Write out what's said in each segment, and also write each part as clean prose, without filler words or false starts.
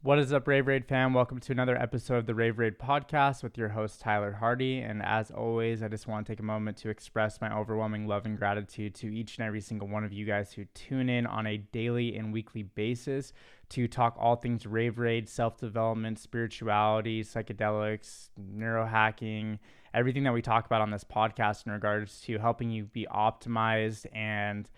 What is up, Raveraide fam? Welcome to another episode of the Raveraide podcast with your host, Tyler Hardy. And as always, I just want to take a moment to express my overwhelming love and gratitude to each and every single one of you guys who tune in on a daily and weekly basis to talk all things Raveraide, self-development, spirituality, psychedelics, neurohacking, everything that we talk about on this podcast in regards to helping you be optimized and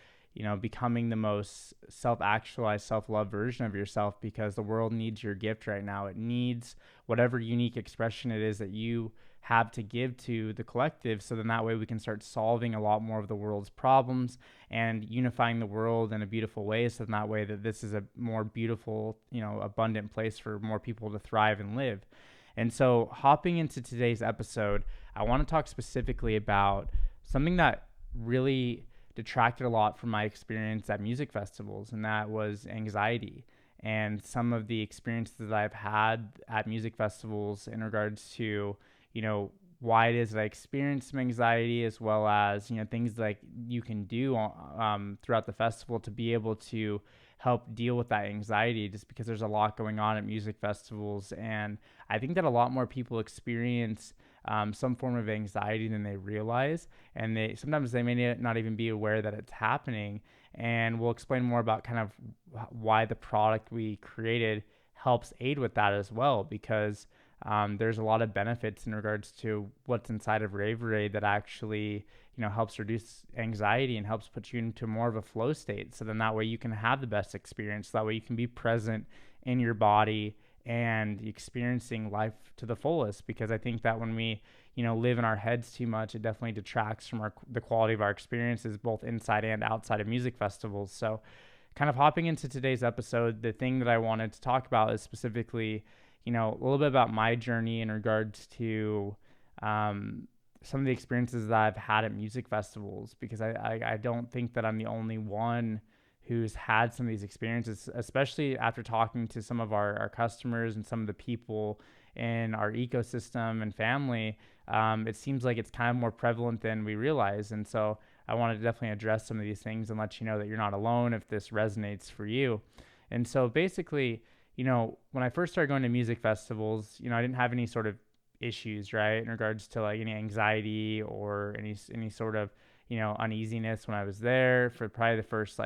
becoming the most self-actualized, self-love version of yourself, because the world needs your gift right now. It needs whatever unique expression it is that you have to give to the collective, so then that way we can start solving a lot more of the world's problems and unifying the world in a beautiful way, so then that way that this is a more beautiful, abundant place for more people to thrive and live. And so hopping into today's episode, I want to talk specifically about something that really detracted a lot from my experience at music festivals, and that was anxiety and some of the experiences that I've had at music festivals in regards to, why it is that I experience some anxiety, as well as, things like you can do throughout the festival to be able to help deal with that anxiety, just because there's a lot going on at music festivals. And I think that a lot more people experience some form of anxiety than they realize, and they may not even be aware that it's happening. And we'll explain more about kind of why the product we created helps aid with that as well, because there's a lot of benefits in regards to what's inside of Raveraide that actually helps reduce anxiety and helps put you into more of a flow state, so then that way you can have the best experience, so that way you can be present in your body and experiencing life to the fullest. Because I think that when we live in our heads too much, it definitely detracts from the quality of our experiences, both inside and outside of music festivals. So kind of hopping into today's episode, the thing that I wanted to talk about is specifically a little bit about my journey in regards to some of the experiences that I've had at music festivals, because I don't think that I'm the only one who's had some of these experiences, especially after talking to some of our customers and some of the people in our ecosystem and family. It seems like it's kind of more prevalent than we realize. And so I wanted to definitely address some of these things and let you know that you're not alone if this resonates for you. And so basically, when I first started going to music festivals, I didn't have any sort of issues, right, in regards to like any anxiety or any sort of, uneasiness when I was there for probably the first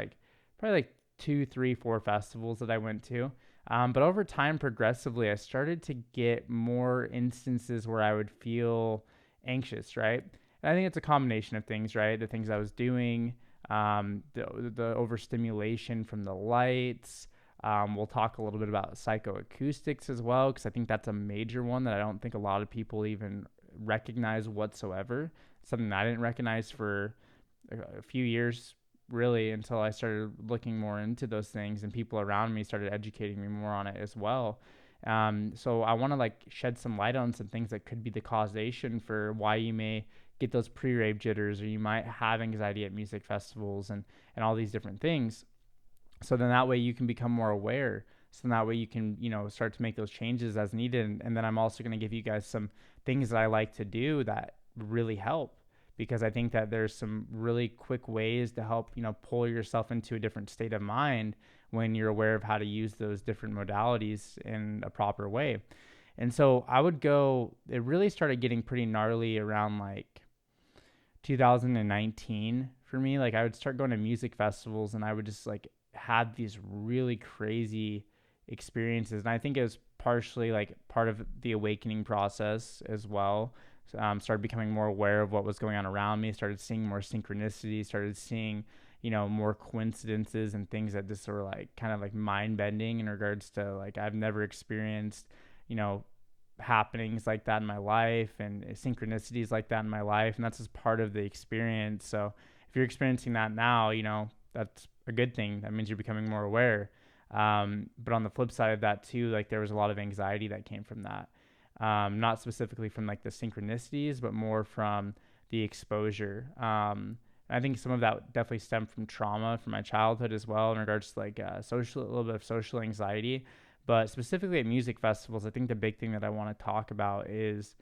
probably like 2, 3, 4 festivals that I went to. But over time, progressively, I started to get more instances where I would feel anxious, right? And I think it's a combination of things, right? The things I was doing, the overstimulation from the lights. We'll talk a little bit about psychoacoustics as well, because I think that's a major one that I don't think a lot of people even recognize whatsoever. Something that I didn't recognize for a few years, really, until I started looking more into those things and people around me started educating me more on it as well. So I want to shed some light on some things that could be the causation for why you may get those pre-rave jitters, or you might have anxiety at music festivals, and all these different things. So then that way you can become more aware. So then that way you can, start to make those changes as needed. And then I'm also going to give you guys some things that I like to do that really help, because I think that there's some really quick ways to help, pull yourself into a different state of mind when you're aware of how to use those different modalities in a proper way. And so it really started getting pretty gnarly around 2019 for me. Like I would start going to music festivals and I would just had these really crazy experiences. And I think it was partially part of the awakening process as well. Started becoming more aware of what was going on around me, started seeing more synchronicity, started seeing, more coincidences and things that just were kind of mind bending in regards to I've never experienced, happenings like that in my life, and synchronicities like that in my life. And that's just part of the experience. So if you're experiencing that now, that's a good thing. That means you're becoming more aware. But on the flip side of that too, there was a lot of anxiety that came from that. Not specifically from the synchronicities, but more from the exposure. I think some of that definitely stemmed from trauma from my childhood as well, in regards to a little bit of social anxiety. But specifically at music festivals, I think the big thing that I want to talk about is,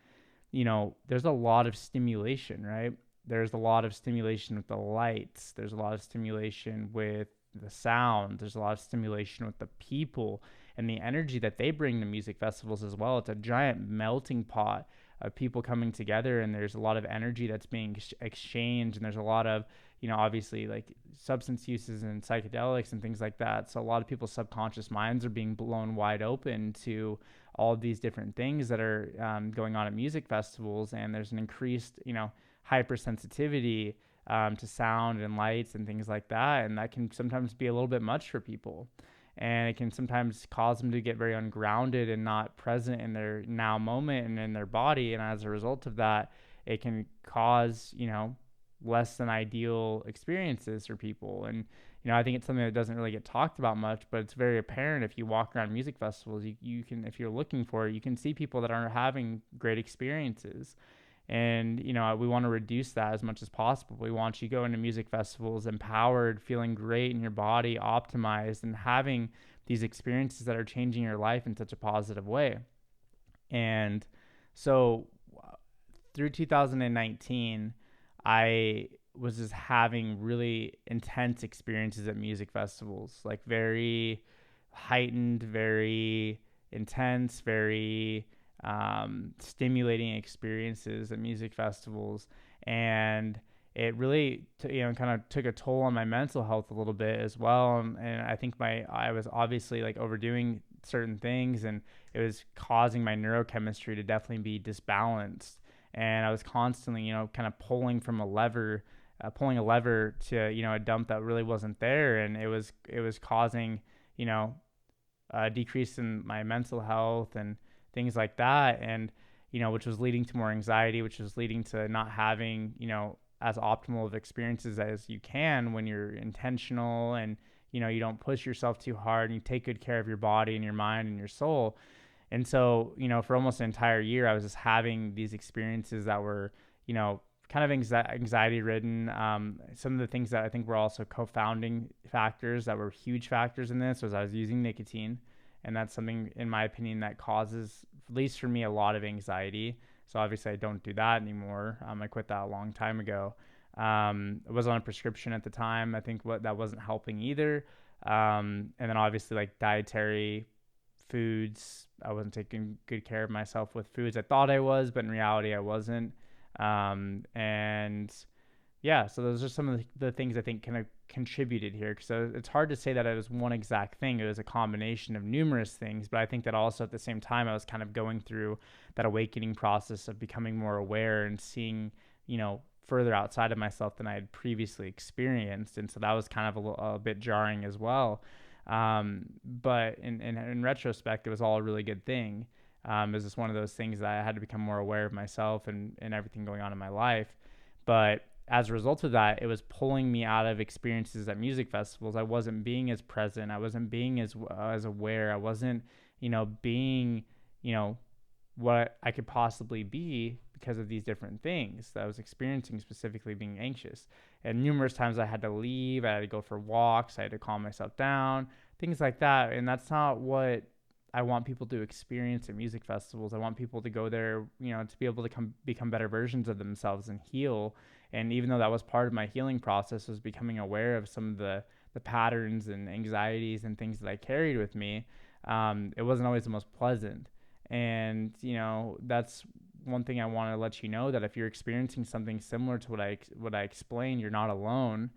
there's a lot of stimulation, right? There's a lot of stimulation with the lights. There's a lot of stimulation with the sound. There's a lot of stimulation with the people. and the energy that they bring to music festivals as well. It's a giant melting pot of people coming together, and there's a lot of energy that's being exchanged, and there's a lot of, obviously like substance uses and psychedelics and things like that. So a lot of people's subconscious minds are being blown wide open to all of these different things that are going on at music festivals, and there's an increased, hypersensitivity to sound and lights and things like that, and that can sometimes be a little bit much for people, and it can sometimes cause them to get very ungrounded and not present in their now moment and in their body, and as a result of that, it can cause less than ideal experiences for people. And I think it's something that doesn't really get talked about much, but it's very apparent if you walk around music festivals. You can, if you're looking for it, you can see people that aren't having great experiences. And we want to reduce that as much as possible. We want you to go into music festivals empowered, feeling great in your body, optimized, and having these experiences that are changing your life in such a positive way. And so through 2019, I was just having really intense experiences at music festivals, like very heightened, very intense, very stimulating experiences at music festivals. And it really kind of took a toll on my mental health a little bit as well. And I think I was obviously like overdoing certain things, and it was causing my neurochemistry to definitely be disbalanced. And I was constantly, kind of pulling a lever to, a dump that really wasn't there. And it was causing, a decrease in my mental health and things like that. And, which was leading to more anxiety, which was leading to not having, as optimal of experiences as you can when you're intentional, and, you don't push yourself too hard, and you take good care of your body and your mind and your soul. And so, for almost an entire year, I was just having these experiences that were, kind of anxiety ridden. Some of the things that I think were also co-founding factors that were huge factors in this was I was using nicotine. And that's something, in my opinion, that causes, at least for me, a lot of anxiety. So obviously I don't do that anymore. I quit that a long time ago. I was on a prescription at the time. I think that wasn't helping either. And then obviously like dietary foods, I wasn't taking good care of myself with foods. I thought I was, but in reality I wasn't. And yeah, so those are some of the things I think kind of contributed here. So it's hard to say that it was one exact thing. It was a combination of numerous things, but I think that also at the same time, I was kind of going through that awakening process of becoming more aware and seeing, further outside of myself than I had previously experienced. And so that was kind of a bit jarring as well. But in retrospect, it was all a really good thing. It was just one of those things that I had to become more aware of myself and everything going on in my life. But as a result of that, it was pulling me out of experiences at music festivals. I wasn't being as present. I wasn't being as aware. I wasn't, being, what I could possibly be because of these different things that I was experiencing, specifically being anxious. And numerous times I had to leave. I had to go for walks. I had to calm myself down, things like that. And that's not what I want people to experience at music festivals. I want people to go there, to be able to become better versions of themselves and heal. And even though that was part of my healing process, was becoming aware of some of the patterns and anxieties and things that I carried with me, it wasn't always the most pleasant. And, that's one thing I want to let you know, that if you're experiencing something similar to what I explained, you're not alone.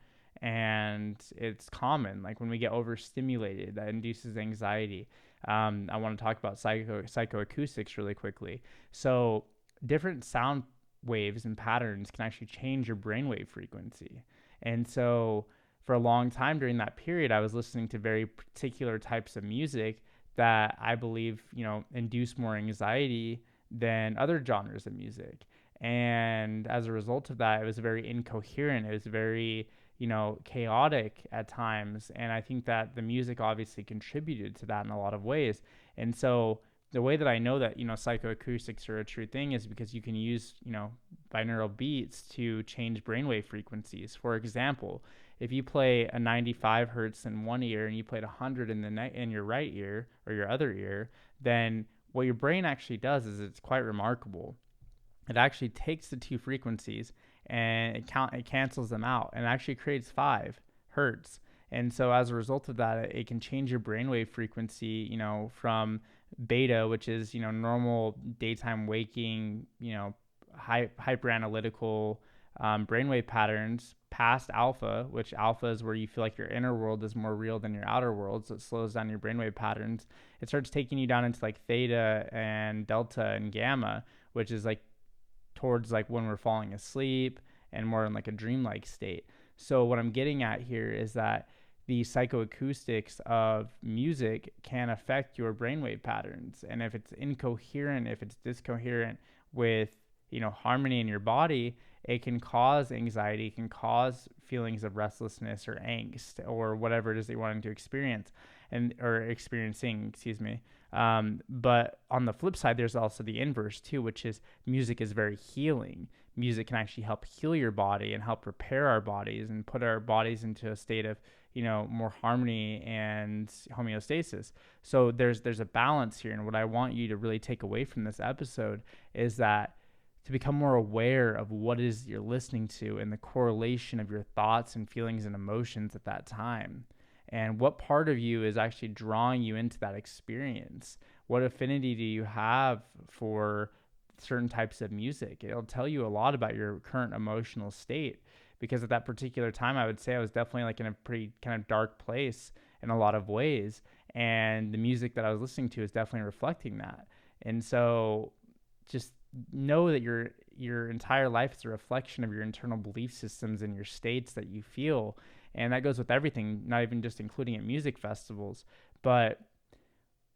And it's common. Like when we get overstimulated, that induces anxiety. I want to talk about psychoacoustics really quickly. So different sound waves and patterns can actually change your brainwave frequency. And so for a long time during that period, I was listening to very particular types of music that I believe, induce more anxiety than other genres of music. And as a result of that, it was very incoherent. It was very, chaotic at times. And I think that the music obviously contributed to that in a lot of ways. And so the way that I know that, psychoacoustics are a true thing is because you can use, binaural beats to change brainwave frequencies. For example, if you play a 95 hertz in one ear and you played 100 in your right ear or your other ear, then what your brain actually does is it's quite remarkable. It actually takes the two frequencies and it cancels them out and actually creates 5 hertz. And so as a result of that, it can change your brainwave frequency, from beta, which is, normal daytime waking, hyper analytical brainwave patterns, past alpha, which alpha is where you feel like your inner world is more real than your outer world. So it slows down your brainwave patterns. It starts taking you down into like theta and delta and gamma, which is like towards like when we're falling asleep and more in like a dreamlike state. So what I'm getting at here is that the psychoacoustics of music can affect your brainwave patterns. And if it's incoherent, if it's discoherent with, harmony in your body, it can cause anxiety, it can cause feelings of restlessness or angst or whatever it is that you're wanting to experience or experiencing, excuse me. But on the flip side, there's also the inverse too, which is music is very healing. Music can actually help heal your body and help repair our bodies and put our bodies into a state of, more harmony and homeostasis. So there's a balance here. And what I want you to really take away from this episode is that to become more aware of what it is you're listening to and the correlation of your thoughts and feelings and emotions at that time. And what part of you is actually drawing you into that experience? What affinity do you have for certain types of music? It'll tell you a lot about your current emotional state, because at that particular time, I would say I was definitely like in a pretty kind of dark place in a lot of ways. And the music that I was listening to is definitely reflecting that. And so just know that your entire life is a reflection of your internal belief systems and your states that you feel. And that goes with everything, not even just including at music festivals, but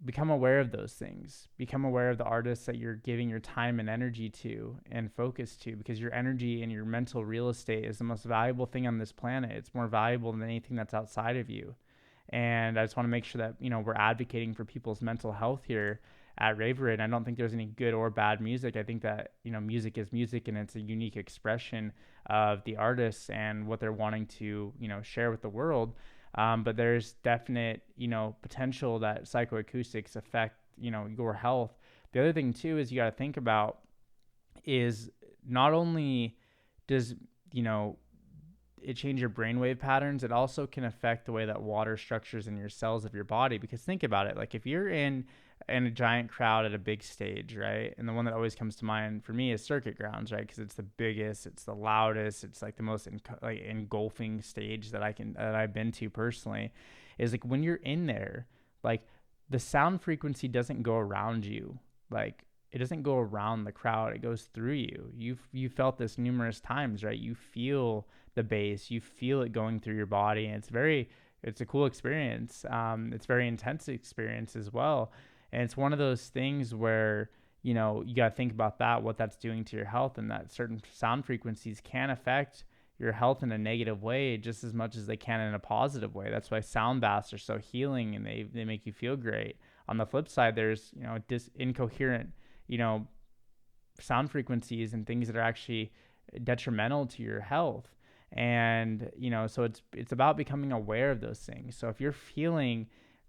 become aware of those things. Become aware of the artists that you're giving your time and energy to and focus to, because your energy and your mental real estate is the most valuable thing on this planet. It's more valuable than anything that's outside of you. And I just want to make sure that, we're advocating for people's mental health here at Raveraide. I don't think there's any good or bad music. I think that, music is music, and it's a unique expression of the artists and what they're wanting to, share with the world. But there's definite, potential that psychoacoustics affect, your health. The other thing too is you got to think about is not only does, it change your brainwave patterns, it also can affect the way that water structures in your cells of your body. Because think about it, like if you're in a giant crowd at a big stage, right? And the one that always comes to mind for me is Circuit Grounds, right? Because it's the biggest, it's the loudest, it's like the most engulfing stage that I've been to personally. Is like when you're in there, like the sound frequency doesn't go around you, like it doesn't go around the crowd, it goes through you. You've felt this numerous times, right? You feel the bass, you feel it going through your body, and it's a cool experience. It's a very intense experience as well. And it's one of those things where, you got to think about that, what that's doing to your health, and that certain sound frequencies can affect your health in a negative way just as much as they can in a positive way. That's why sound baths are so healing, and they make you feel great. On the flip side, there's, incoherent, sound frequencies and things that are actually detrimental to your health. And, so it's about becoming aware of those things. So if you're feeling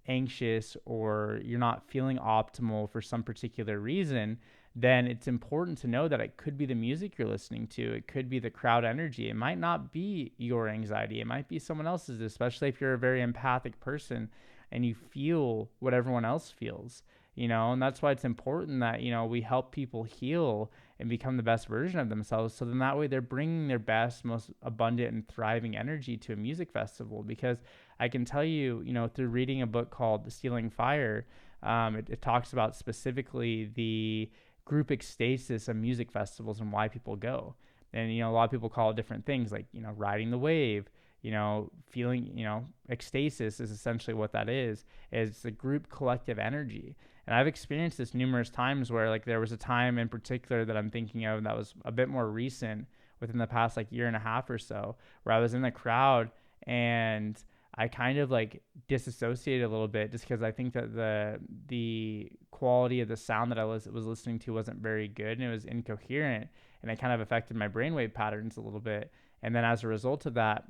anxious or you're not feeling optimal for some particular reason, then it's important to know that it could be the music you're listening to. It could be the crowd energy. It might not be your anxiety. It might be someone else's, especially if you're a very empathic person and you feel what everyone else feels, and that's why it's important that, we help people heal and become the best version of themselves. So then that way they're bringing their best, most abundant and thriving energy to a music festival. Because I can tell you, through reading a book called Stealing Fire, it talks about specifically the group ecstasis of music festivals and why people go. And, a lot of people call it different things, like, riding the wave, feeling, ecstasis is essentially what that is. It's a group collective energy. And I've experienced this numerous times where, like, there was a time in particular that I'm thinking of that was a bit more recent within the past, like, year and a half or so, where I was in the crowd and I kind of like disassociated a little bit just because I think that the quality of the sound that I was listening to wasn't very good, and it was incoherent, and it kind of affected my brainwave patterns a little bit. And then as a result of that,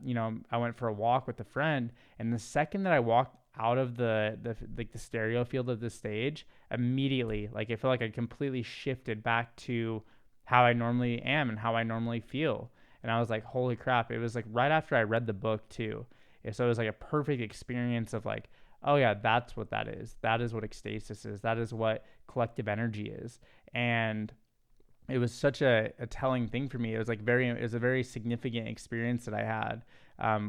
I went for a walk with a friend, and the second that I walked out of the stereo field of the stage, immediately, like, I feel like I completely shifted back to how I normally am and how I normally feel. And I was like, holy crap. It was like right after I read the book too. So it was like a perfect experience of like, oh yeah, that's what that is. That is what ecstasis is. That is what collective energy is. And it was such a telling thing for me. It was a very significant experience that I had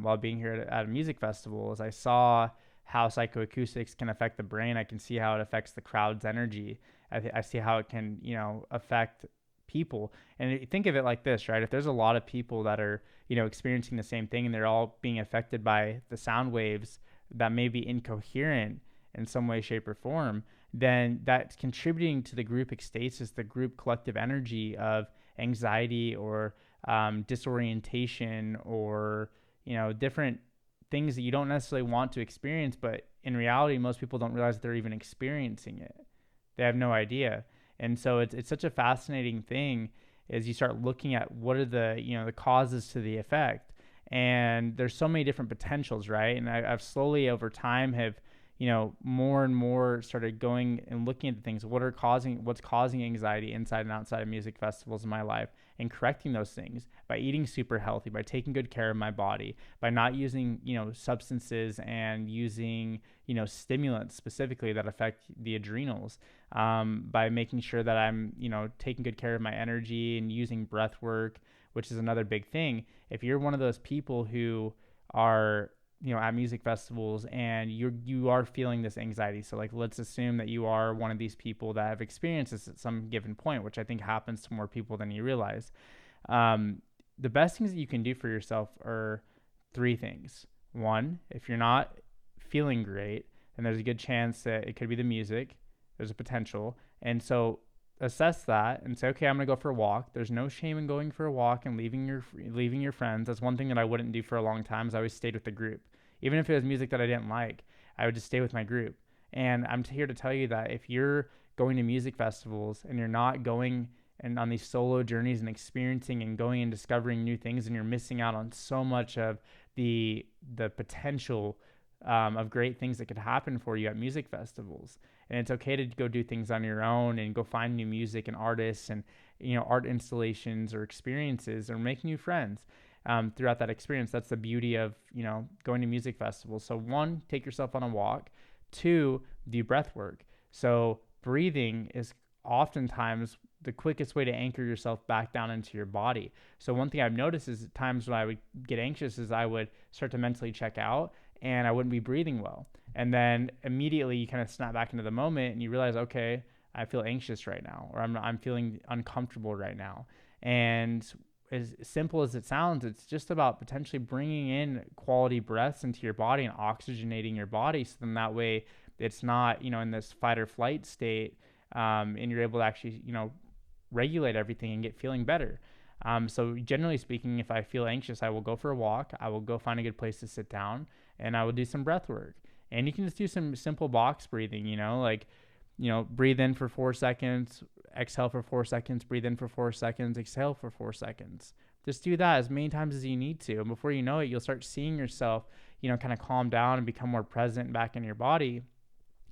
while being here at a music festival. As I saw how psychoacoustics can affect the brain, I can see how it affects the crowd's energy. I see how it can, affect people. And think of it like this, right? If there's a lot of people that are, experiencing the same thing and they're all being affected by the sound waves that may be incoherent in some way, shape, or form, then that's contributing to the group ecstasis, the group collective energy of anxiety or disorientation or, different things that you don't necessarily want to experience, but in reality, most people don't realize they're even experiencing it. They have no idea. And so it's such a fascinating thing as you start looking at what are the causes to the effect. And there's so many different potentials, right? And I've slowly over time have more and more started going and looking at the things, what's causing anxiety inside and outside of music festivals in my life, and correcting those things by eating super healthy, by taking good care of my body, by not using, substances and using, stimulants specifically that affect the adrenals, by making sure that I'm, taking good care of my energy and using breath work, which is another big thing. If you're one of those people who are at music festivals and you are feeling this anxiety, so like let's assume that you are one of these people that have experienced this at some given point, which I think happens to more people than you realize. The best things that you can do for yourself are three things. One, if you're not feeling great, then there's a good chance that it could be the music. There's a potential. And so assess that and say, okay, I'm gonna go for a walk. There's no shame in going for a walk and leaving your friends. That's one thing that I wouldn't do for a long time, is I always stayed with the group. Even if it was music that I didn't like, I would just stay with my group. And I'm here to tell you that if you're going to music festivals and you're not going and on these solo journeys and experiencing and going and discovering new things, and you're missing out on so much of the potential of great things that could happen for you at music festivals. And it's okay to go do things on your own and go find new music and artists and art installations or experiences, or make new friends throughout that experience. That's the beauty of going to music festivals. So one, take yourself on a walk. Two, do breath work. So breathing is oftentimes the quickest way to anchor yourself back down into your body. So one thing I've noticed is at times when I would get anxious is I would start to mentally check out and I wouldn't be breathing well. And then immediately you kind of snap back into the moment and you realize, okay, I feel anxious right now, or I'm feeling uncomfortable right now. And as simple as it sounds, it's just about potentially bringing in quality breaths into your body and oxygenating your body, so then that way it's not, in this fight or flight state, and you're able to actually, regulate everything and get feeling better. So generally speaking, if I feel anxious, I will go for a walk. I will go find a good place to sit down, and I will do some breath work. And you can just do some simple box breathing, breathe in for 4 seconds, exhale for 4 seconds, breathe in for 4 seconds, exhale for 4 seconds. Just do that as many times as you need to. And before you know it, you'll start seeing yourself, kind of calm down and become more present back in your body.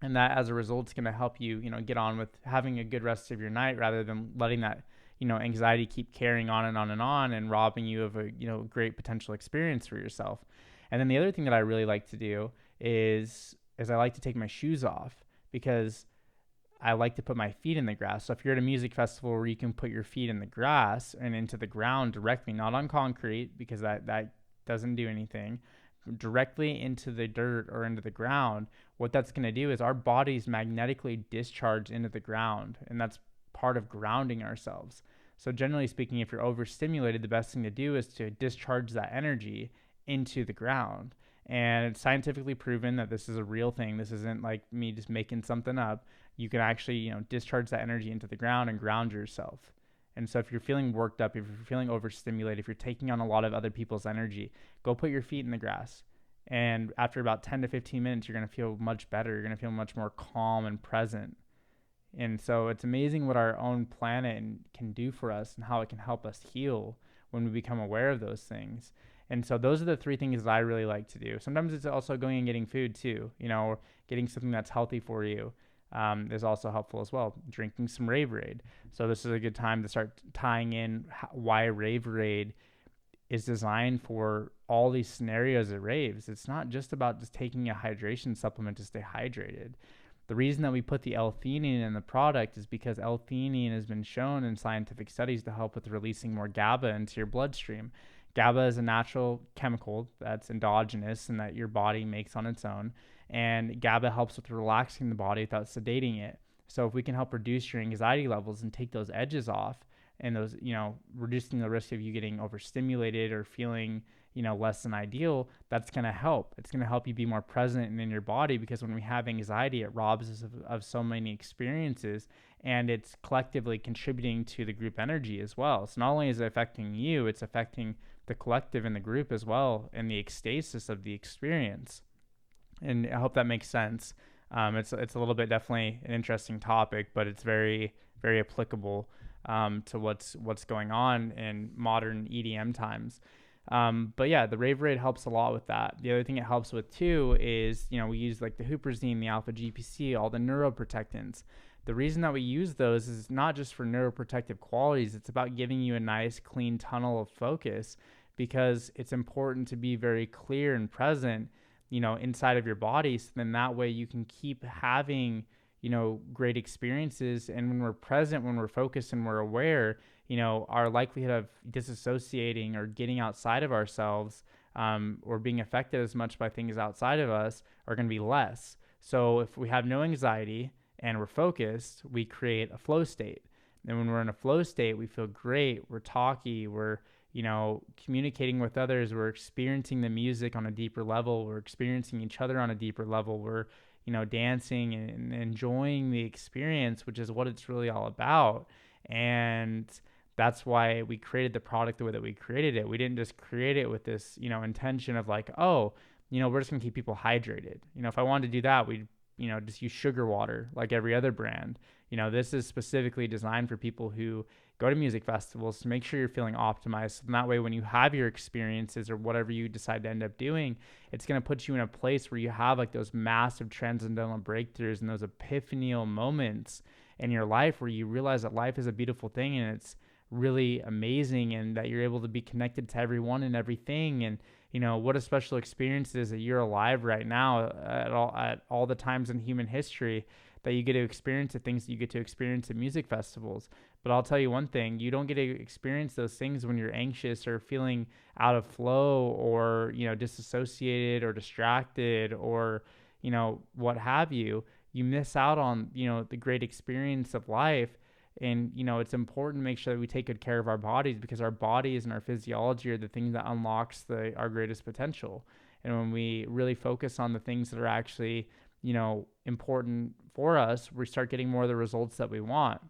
And that, as a result, is going to help you, get on with having a good rest of your night, rather than letting that, anxiety keep carrying on and on and on and robbing you of a, great potential experience for yourself. And then the other thing that I really like to do is I like to take my shoes off, because I like to put my feet in the grass. So if you're at a music festival where you can put your feet in the grass and into the ground directly, not on concrete, because that doesn't do anything, directly into the dirt or into the ground, what that's going to do is our bodies magnetically discharge into the ground, and that's part of grounding ourselves. So generally speaking, if you're overstimulated, the best thing to do is to discharge that energy into the ground. And it's scientifically proven that this is a real thing. This isn't like me just making something up. You can actually, discharge that energy into the ground and ground yourself. And so if you're feeling worked up, if you're feeling overstimulated, if you're taking on a lot of other people's energy, go put your feet in the grass. And after about 10 to 15 minutes, you're going to feel much better. You're going to feel much more calm and present. And so it's amazing what our own planet can do for us and how it can help us heal when we become aware of those things. And so those are the three things that I really like to do. Sometimes it's also going and getting food too, or getting something that's healthy for you is also helpful as well. Drinking some Raveraide. So this is a good time to start tying in why Raveraide is designed for all these scenarios at raves. It's not just about just taking a hydration supplement to stay hydrated. The reason that we put the L-theanine in the product is because L-theanine has been shown in scientific studies to help with releasing more GABA into your bloodstream. GABA is a natural chemical that's endogenous and that your body makes on its own. And GABA helps with relaxing the body without sedating it. So if we can help reduce your anxiety levels and take those edges off, and those, reducing the risk of you getting overstimulated or feeling, less than ideal, that's going to help. It's going to help you be more present and in your body, because when we have anxiety, it robs us of so many experiences, and it's collectively contributing to the group energy as well. So not only is it affecting you, it's affecting the collective in the group as well, and the ecstasis of the experience. And I hope that makes sense. It's a little bit definitely an interesting topic, but it's very, very applicable to what's going on in modern EDM times. But yeah, the Raveraide helps a lot with that. The other thing it helps with too is, we use like the huperzine, the alpha GPC, all the neuroprotectants. The reason that we use those is not just for neuroprotective qualities. It's about giving you a nice clean tunnel of focus, because it's important to be very clear and present, inside of your body. So then that way you can keep having, great experiences. And when we're present, when we're focused and we're aware, our likelihood of disassociating or getting outside of ourselves, or being affected as much by things outside of us, are going to be less. So if we have no anxiety and we're focused, we create a flow state. And when we're in a flow state, we feel great. We're talky. We're, communicating with others. We're experiencing the music on a deeper level. We're experiencing each other on a deeper level. We're, dancing and enjoying the experience, which is what it's really all about. And that's why we created the product the way that we created it. We didn't just create it with this, intention of like, oh, we're just gonna keep people hydrated. If I wanted to do that, we'd, just use sugar water like every other brand. This is specifically designed for people who go to music festivals to make sure you're feeling optimized. And that way, when you have your experiences or whatever you decide to end up doing, it's going to put you in a place where you have like those massive transcendental breakthroughs and those epiphanial moments in your life where you realize that life is a beautiful thing and it's really amazing, and that you're able to be connected to everyone and everything. And, what a special experience it is that you're alive right now at all the times in human history that you get to experience the things that you get to experience at music festivals. But I'll tell you one thing, you don't get to experience those things when you're anxious or feeling out of flow or, disassociated or distracted or, what have you. You miss out on, the great experience of life. And, it's important to make sure that we take good care of our bodies, because our bodies and our physiology are the thing that unlocks our greatest potential. And when we really focus on the things that are actually, important for us, we start getting more of the results that we want.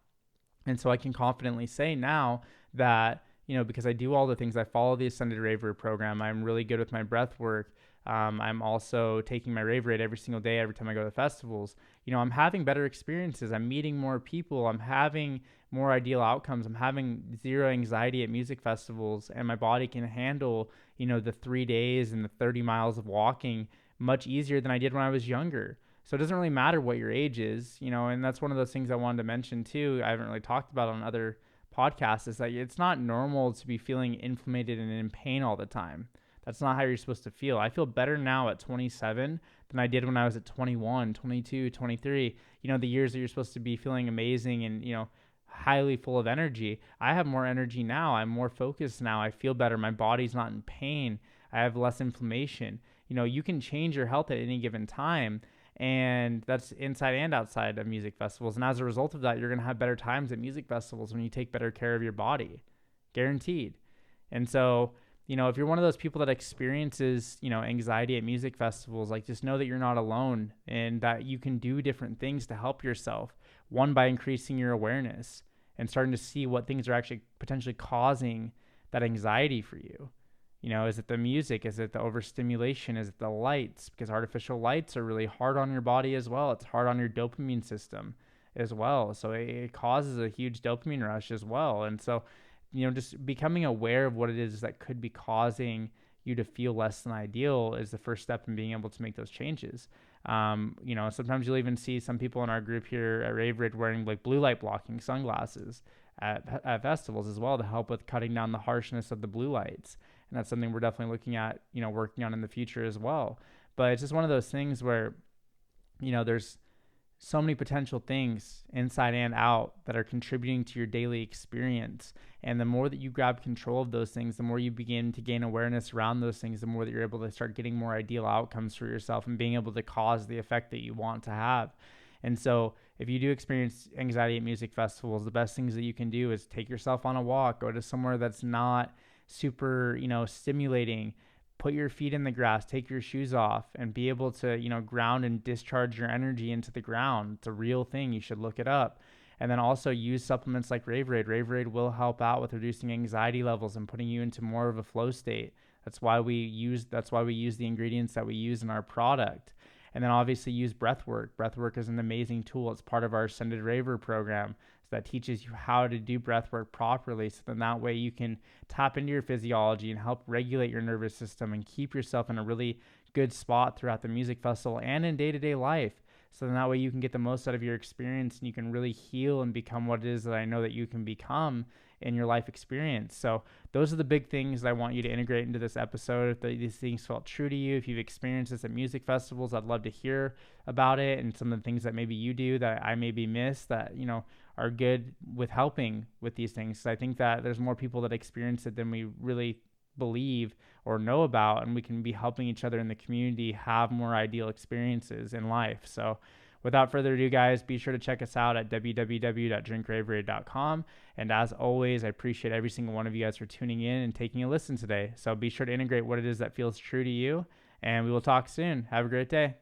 And so I can confidently say now that, because I do all the things, I follow the Ascended Raver program. I'm really good with my breath work. I'm also taking my Raveraide every single day, every time I go to festivals. I'm having better experiences. I'm meeting more people. I'm having more ideal outcomes. I'm having zero anxiety at music festivals, and my body can handle, the 3 days and the 30 miles of walking much easier than I did when I was younger. So it doesn't really matter what your age is, and that's one of those things I wanted to mention too. I haven't really talked about on other podcasts, is that it's not normal to be feeling inflamed and in pain all the time. That's not how you're supposed to feel. I feel better now at 27 than I did when I was at 21, 22, 23. The years that you're supposed to be feeling amazing and, highly full of energy. I have more energy now. I'm more focused now. I feel better. My body's not in pain. I have less inflammation. You can change your health at any given time. And that's inside and outside of music festivals. And as a result of that, you're going to have better times at music festivals when you take better care of your body. Guaranteed. And so, if you're one of those people that experiences, anxiety at music festivals, like, just know that you're not alone and that you can do different things to help yourself. One, by increasing your awareness and starting to see what things are actually potentially causing that anxiety for you. Is it the music? Is it the overstimulation? Is it the lights? Because artificial lights are really hard on your body as well. It's hard on your dopamine system as well. So it causes a huge dopamine rush as well. And so, just becoming aware of what it is that could be causing you to feel less than ideal is the first step in being able to make those changes. Sometimes you'll even see some people in our group here at Raveraide wearing like blue light blocking sunglasses at festivals as well, to help with cutting down the harshness of the blue lights. And that's something we're definitely looking at, working on in the future as well. But it's just one of those things where, there's so many potential things inside and out that are contributing to your daily experience. And the more that you grab control of those things, the more you begin to gain awareness around those things, the more that you're able to start getting more ideal outcomes for yourself and being able to cause the effect that you want to have. And so if you do experience anxiety at music festivals, the best things that you can do is take yourself on a walk, go to somewhere that's not super, stimulating, put your feet in the grass, take your shoes off, and be able to, ground and discharge your energy into the ground. It's a real thing. You should look it up. And then also use supplements like Raveraide. Raveraide will help out with reducing anxiety levels and putting you into more of a flow state. That's why we use the ingredients that we use in our product. And then obviously use breath work. Breath work is an amazing tool. It's part of our Ascended Raver program. That teaches you how to do breath work properly, so then that way you can tap into your physiology and help regulate your nervous system and keep yourself in a really good spot throughout the music festival and in day-to-day life. So then that way you can get the most out of your experience and you can really heal and become what it is that I know that you can become in your life experience. So those are the big things that I want you to integrate into this episode. If these things felt true to you, if you've experienced this at music festivals, I'd love to hear about it and some of the things that maybe you do that I maybe miss that, are good with helping with these things. So I think that there's more people that experience it than we really believe or know about, and we can be helping each other in the community have more ideal experiences in life. So without further ado, guys, be sure to check us out at www.drinkraveraide.com. And as always, I appreciate every single one of you guys for tuning in and taking a listen today. So be sure to integrate what it is that feels true to you, and we will talk soon. Have a great day.